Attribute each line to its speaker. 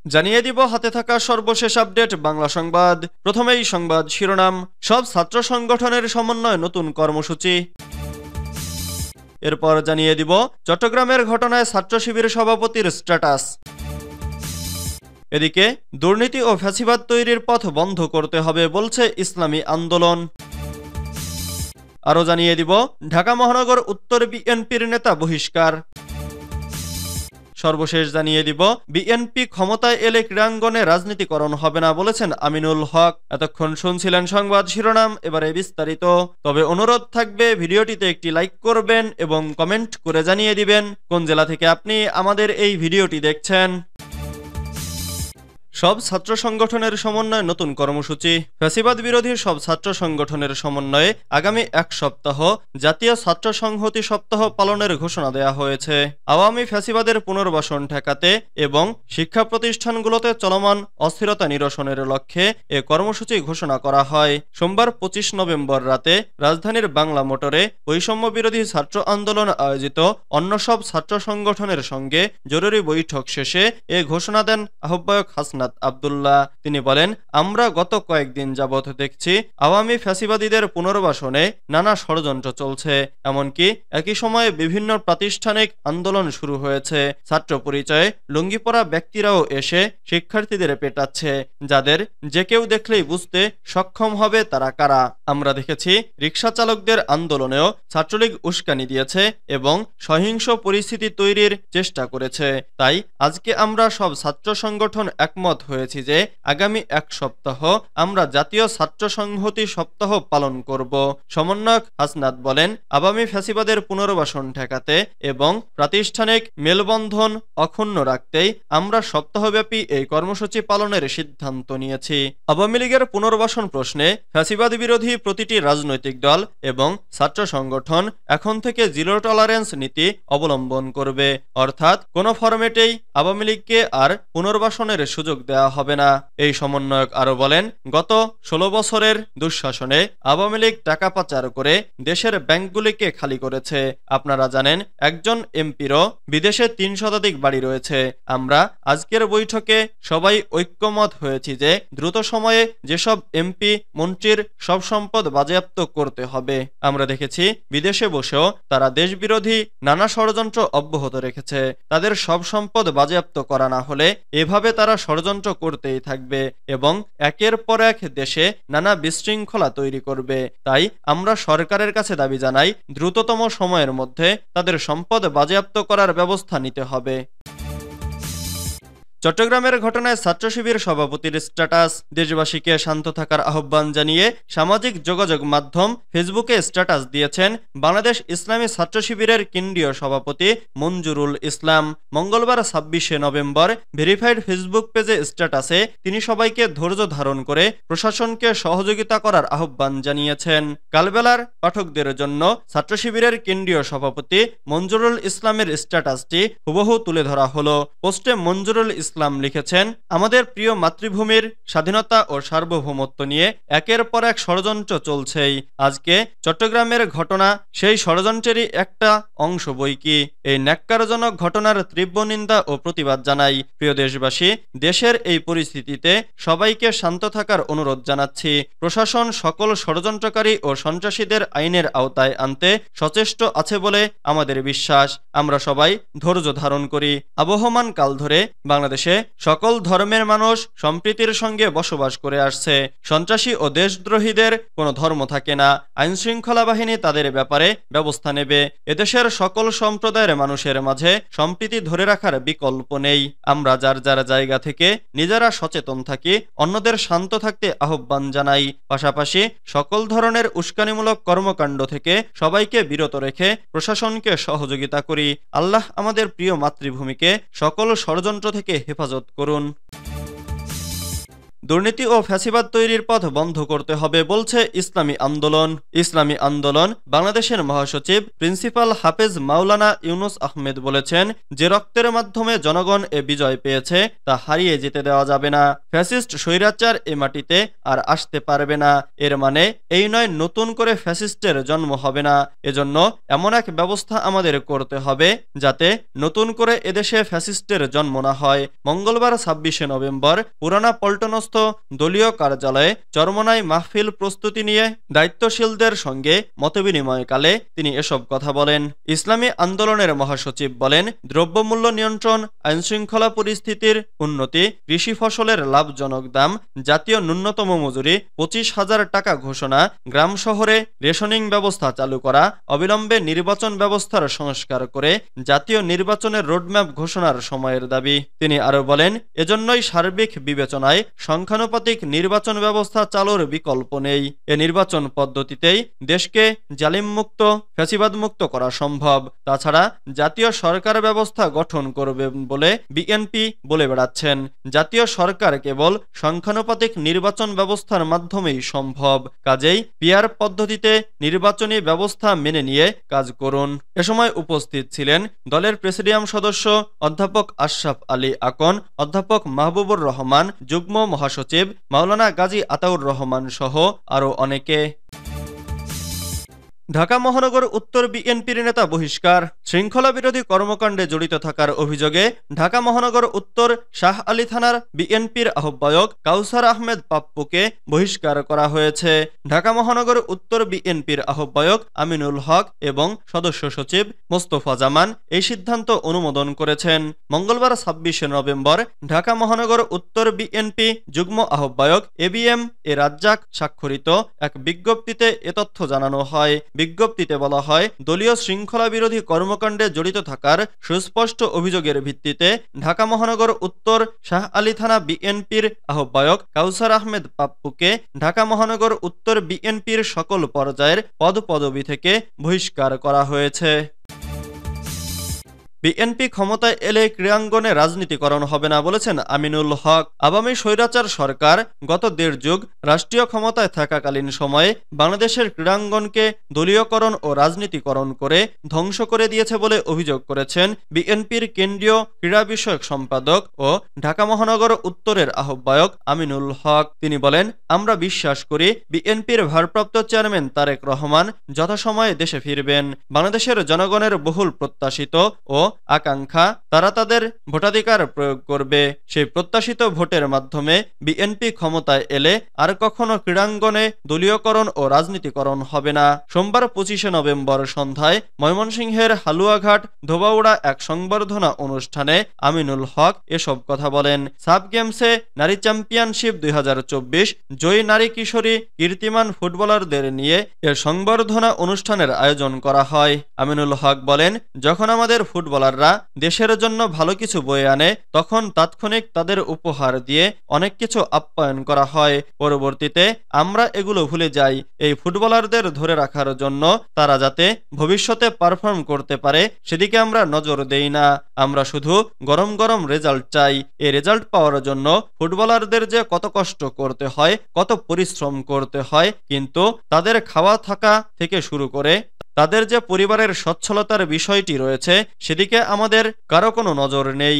Speaker 1: জানিয়ে দিব হাতে থাকা সর্বশেষ আপডেট বাংলা সংবাদ। প্রথমেই সংবাদ শিরোনাম, সব ছাত্র সংগঠনের সমন্বয়ে নতুন কর্মসূচি। এরপর জানিয়ে দিব চট্টগ্রামের ঘটনায় ছাত্র শিবির সভাপতির স্ট্যাটাস। এদিকে দুর্নীতি ও ফ্যাসিবাদ তৈরির পথ বন্ধ করতে হবে বলছে ইসলামী আন্দোলন। আরও জানিয়ে দিব ঢাকা মহানগর উত্তর বিএনপির নেতা বহিষ্কার। সর্বশেষ জানিয়ে দিব বিএনপি ক্ষমতায় এলে ক্রীড়াঙ্গনে রাজনীতিকরণ হবে না বলেছেন আমিনুল হক। এতক্ষণ শুনছিলেন সংবাদ শিরোনাম, এবারে বিস্তারিত। তবে অনুরোধ থাকবে ভিডিওটিতে একটি লাইক করবেন এবং কমেন্ট করে জানিয়ে দিবেন কোন জেলা থেকে আপনি আমাদের এই ভিডিওটি দেখছেন। সব ছাত্র সংগঠনের সমন্বয়ে নতুন কর্মসূচি। ফ্যাসিবাদ বিরোধী সব ছাত্র সংগঠনের সমন্বয়ে আগামী এক সপ্তাহ জাতীয় ছাত্র সংহতি সপ্তাহ পালনের ঘোষণা দেয়া হয়েছে। আওয়ামী ফ্যাসিবাদের পুনর্বাসন ঠেকাতে এবং শিক্ষা প্রতিষ্ঠানগুলোতে চলমান অস্থিরতা নিরসনের লক্ষ্যে এ কর্মসূচি ঘোষণা করা হয়। সোমবার ২৫ নভেম্বর রাতে রাজধানীর বাংলা মোটরে বৈষম্য বিরোধী ছাত্র আন্দোলন আয়োজিত অন্য সব ছাত্র সংগঠনের সঙ্গে জরুরি বৈঠক শেষে এ ঘোষণা দেন আহ্বায়ক হাসনাত আব্দুল্লাহ। তিনি বলেন, আমরা গত কয়েকদিন যাবৎ দেখছি আওয়ামী ফ্যাসিবাদীদের পুনর্বাসনে নানা ষড়যন্ত্র চলছে। এমনকি একই সময়ে বিভিন্ন প্রাতিষ্ঠানিক আন্দোলন শুরু হয়েছে। ছাত্র পরিচয়ে লুঙ্গি পরা ব্যক্তিরাও এসে শিক্ষার্থীদের পেটাচ্ছে, যাদের যে কেউ দেখলেই বুঝতে সক্ষম হবে তারা কারা। আমরা দেখেছি রিকশা চালকদের আন্দোলনেও ছাত্রলীগ উস্কানি দিয়েছে এবং সহিংস পরিস্থিতি তৈরির চেষ্টা করেছে। তাই আজকে আমরা সব ছাত্র সংগঠন একমত হয়েছি যে আগামী এক সপ্তাহ আমরা জাতীয় ছাত্র সংহতি সপ্তাহ পালন করব। সমন্বয়ক হাসনাত বলেন, আওয়ামী ফ্যাসিবাদের পুনর্বাসন ঠেকাতে এবং প্রাতিষ্ঠানিক মেলবন্ধন অক্ষুণ্ণ রাখতেই আমরা সপ্তাহব্যাপী এই কর্মসূচি পালনের সিদ্ধান্ত নিয়েছি। আওয়ামী লীগের পুনর্বাসন প্রশ্নে ফ্যাসিবাদ বিরোধী প্রতিটি রাজনৈতিক দল এবং ছাত্র সংগঠন এখন থেকে জিরো টলারেন্স নীতি অবলম্বন করবে, অর্থাৎ কোনো ফরম্যাটেই আওয়ামী লীগকে আর পুনর্বাসনের সুযোগ দেওয়া হবে না। এই সমন্বয়ক আরো বলেন, গত ১৬ বছরের দুঃশাসনে আওয়ামী লীগ টাকা পাচার করে দেশের ব্যাংকগুলিকে খালি করেছে। আপনারা জানেন একজন এমপিরও বিদেশে ৩ শতাধিক বাড়ি রয়েছে। আমরা আজকের বৈঠকে সবাই ঐক্যমত হয়েছি যে দ্রুত সময়ে যেসব এমপি মন্ত্রীর সব সম্পদ বাজেয়াপ্ত করতে হবে। আমরা দেখেছি বিদেশে বসেও তারা দেশবিরোধী নানা ষড়যন্ত্র অব্যাহত রেখেছে। তাদের সব সম্পদ বাজেয়াপ্ত করা না হলে এভাবে তারা ষড়যন্ত্র করতেই থাকবে এবং একের পর এক দেশে নানা বিশৃঙ্খলা তৈরি করবে। তাই আমরা সরকারের কাছে দাবি জানাই, দ্রুততম সময়ের মধ্যে তাদের সম্পদ বাজেয়াপ্ত করার ব্যবস্থা নিতে হবে। চট্টগ্রামের ঘটনায় ছাত্র শিবির সভাপতির স্ট্যাটাস। দেশবাসীকে শান্ত থাকার আহ্বান জানিয়ে সামাজিক যোগাযোগ মাধ্যম ফেসবুকে স্ট্যাটাস দিয়েছেন বাংলাদেশ ইসলামী ছাত্র শিবিরের কেন্দ্রীয় সভাপতি মঞ্জুরুল ইসলাম। মঙ্গলবার ২৬শে নভেম্বর ভেরিফাইড ফেসবুক পেজে স্ট্যাটাসে তিনি সবাইকে ধৈর্য ধারণ করে প্রশাসনকে সহযোগিতা করার আহ্বান জানিয়েছেন। কালবেলার পাঠকদের জন্য ছাত্র শিবিরের কেন্দ্রীয় সভাপতি মঞ্জুরুল ইসলামের স্ট্যাটাসটি হুবহু তুলে ধরা হলো। পোস্টে মঞ্জুরুল ইসলাম লিখেছেন, আমাদের প্রিয় মাতৃভূমির স্বাধীনতা ও সার্বভৌমত্ব নিয়ে একের পর এক ষড়যন্ত্র চলছেই। আজকে চট্টগ্রামের ঘটনা সেই ষড়যন্ত্রেরই একটা অংশ বৈকি। এই ন্যাক্কারজনক ঘটনার তীব্র নিন্দা ও প্রতিবাদ জানাই। প্রিয় দেশবাসী, দেশের এই পরিস্থিতিতে সবাইকে শান্ত থাকার অনুরোধ জানাচ্ছি। প্রশাসন সকল ষড়যন্ত্রকারী ও সন্ত্রাসীদের আইনের আওতায় আনতে সচেষ্ট আছে বলে আমাদের বিশ্বাস। আমরা সবাই ধৈর্য ধারণ করি। আবহমান কাল ধরে বাংলাদেশে সকল ধর্মের মানুষ সম্প্রীতির সঙ্গে বসবাস করে আসছে। সন্ত্রাসী ও দেশদ্রোহীদের কোনো ধর্ম থাকে না। আইন শৃঙ্খলা বাহিনী তাদের ব্যাপারে ব্যবস্থা নেবে। এদেশের সকল সম্প্রদায়ের মানুষের মাঝে সম্প্রীতি ধরে রাখার বিকল্প নেই। আমরা যার যার জায়গা থেকে নিজেরা সচেতন থাকি, অন্যদের শান্ত থাকতে আহ্বান জানাই। পাশাপাশি সকল ধরনের উস্কানিমূলক কর্মকাণ্ড থেকে সবাইকে বিরত রেখে প্রশাসনকে সহযোগিতা করি। আল্লাহ আমাদের প্রিয় মাতৃভূমিকে সকল ষড়যন্ত্র থেকে হেফাজত করুন। দুর্নীতি ও ফ্যাসিবাদ তৈরির পথ বন্ধ করতে হবে বলছে ইসলামী আন্দোলন। ইসলামী আন্দোলন বাংলাদেশের মহাসচিব প্রিন্সিপাল হাফেজ মাওলানা ইউনুস আহমেদ বলেছেন, যে রক্তের মাধ্যমে জনগণ এ বিজয় পেয়েছে তা হারিয়ে যেতে দেওয়া যাবে না। ফ্যাসিস্ট স্বৈরাচার এ মাটিতে আর আসতে পারবে না। এর মানে এই নয় নতুন করে ফ্যাসিস্টের জন্ম হবে না। এজন্য এমন এক ব্যবস্থা আমাদের করতে হবে যাতে নতুন করে এদেশে ফ্যাসিস্টের জন্ম না হয়। মঙ্গলবার ২৬শে নভেম্বর পুরানা পল্টনস্থ দলীয় কার্যালয়ে চরমোনাই মাহফিল প্রস্তুতি নিয়ে দায়িত্বশীলদের সঙ্গে মতবিনিময়কালে তিনি এসব কথা বলেন। ইসলামী আন্দোলনের মহাসচিব বলেন, দ্রব্যমূল্য নিয়ন্ত্রণ, আইনশৃঙ্খলা পরিস্থিতির উন্নতি, কৃষি ফসলের লাভজনক দাম, জাতীয় ন্যূনতম মজুরি ২৫,০০০ টাকা ঘোষণা, গ্রাম শহরে রেশনিং ব্যবস্থা চালু করা, অবিলম্বে নির্বাচন ব্যবস্থার সংস্কার করে জাতীয় নির্বাচনের রোডম্যাপ ঘোষণার সময়ের দাবি। তিনি আরো বলেন, এজন্যই সার্বিক বিবেচনায় সংখ্যানুপাতিক নির্বাচন ব্যবস্থা চালুর বিকল্প নেই। এ নির্বাচন পদ্ধতিতেই দেশকে জালিমমুক্ত, ফ্যাসিবাদমুক্ত করা সম্ভব। তাছাড়া জাতীয় সরকার ব্যবস্থা গঠন করবে বলে বিএনপি বলে বেড়াচ্ছেন। জাতীয় সরকার কেবল সংখ্যানুপাতিক নির্বাচন ব্যবস্থার মাধ্যমেই সম্ভব। কাজেই পিআর পদ্ধতিতে নির্বাচনী ব্যবস্থা মেনে নিয়ে কাজ করুন। এ সময় উপস্থিত ছিলেন দলের প্রেসিডিয়াম সদস্য অধ্যাপক আশরাফ আলী আকন, অধ্যাপক মাহবুবুর রহমান, যুগ্ম মহাসচিব মাওলানা গাজী আতাউর রহমান সহ আরো অনেকে। ঢাকা মহানগর উত্তর বিএনপির নেতা বহিষ্কার। শৃঙ্খলা বিরোধী কর্মকাণ্ডে জড়িত থাকার অভিযোগে ঢাকা মহানগর উত্তর শাহ আলী থানার বিএনপির আহ্বায়ক কাউসার আহমেদ পাপ্পুকে বহিষ্কার করা হয়েছে। ঢাকা মহানগর উত্তর বিএনপির আহ্বায়ক আমিনুল হক এবং সদস্য সচিব মোস্তফা জামান এই সিদ্ধান্ত অনুমোদন করেছেন। মঙ্গলবার ২৬শে নভেম্বর ঢাকা মহানগর উত্তর বিএনপি যুগ্ম আহ্বায়ক এবিএম এ রাজ্জাক স্বাক্ষরিত এক বিজ্ঞপ্তিতে এ তথ্য জানানো হয়। বিজ্ঞপ্তিতে বলা হয়, দলীয় শৃঙ্খলা বিরোধী কর্মকাণ্ডে জড়িত থাকার সুস্পষ্ট অভিযোগের ভিত্তিতে ঢাকা মহানগর উত্তর শাহ আলী থানা বিএনপির আহ্বায়ক কাউসার আহমেদ পাপ্পুকে ঢাকা মহানগর উত্তর বিএনপির সকল পর্যায়ের পদপদবি থেকে বহিষ্কার করা হয়েছে। বিএনপি ক্ষমতায় এলে ক্রীড়াঙ্গনে রাজনীতিকরণ হবে না বলেছেন আমিনুল হক। আওয়ামী স্বৈরাচার সরকার গত দেড় যুগ রাষ্ট্রীয় ক্ষমতায় থাকাকালীন সময়ে বাংলাদেশের ক্রীড়াঙ্গনকে দলীয়করণ ও রাজনীতিকরণ করে ধ্বংস করে দিয়েছে বলে অভিযোগ করেছেন বিএনপির কেন্দ্রীয় ক্রীড়া বিষয়ক সম্পাদক ও ঢাকা মহানগর উত্তরের আহ্বায়ক আমিনুল হক। তিনি বলেন, আমরা বিশ্বাস করি বিএনপির ভারপ্রাপ্ত চেয়ারম্যান তারেক রহমান যথাসময়ে দেশে ফিরবেন। বাংলাদেশের জনগণের বহুল প্রত্যাশিত ও আকাঙ্ক্ষা, তারা তাদের ভোটাধিকার প্রয়োগ করবে। সেই প্রত্যাশিত ভোটের মাধ্যমে বিএনপি ক্ষমতায় এলে আর কখনো ক্রীড়াঙ্গনে দলীয়করণ ও রাজনীতিকরণ হবে না। সোমবার ২৫শে নভেম্বর সন্ধ্যায় ময়মনসিংহের হালুয়াঘাট ধোবাউড়া এক সংবর্ধনা অনুষ্ঠানে আমিনুল হক এসব কথা বলেন। সাব গেমসে নারী চ্যাম্পিয়নশিপ ২০২৪ জয়ী নারী কিশোরী কীর্তিমান ফুটবলারদের নিয়ে এ সংবর্ধনা অনুষ্ঠানের আয়োজন করা হয়। আমিনুল হক বলেন, যখন আমাদের ফুটবলাররা দেশের জন্য ভালো কিছু বয়ে আনে তখন তাৎক্ষণিক তাদের উপহার দিয়ে অনেক কিছু আপ্যায়ন করা হয়। পরবর্তীতে আমরা এগুলো ভুলে যাই। এই ফুটবলারদের ধরে রাখার জন্য, তারা যাতে ভবিষ্যতে পারফর্ম করতে পারে সেদিকে আমরা নজর দেই না। আমরা শুধু গরম গরম রেজাল্ট চাই। এই রেজাল্ট পাওয়ার জন্য ফুটবলারদের যে কত কষ্ট করতে হয়, কত পরিশ্রম করতে হয়, কিন্তু তাদের খাওয়া থাকা থেকে শুরু করে তাদের যে পরিবারের সচ্ছলতার বিষয়টি রয়েছে সেদিকে আমাদের কারো কোনো নজর নেই।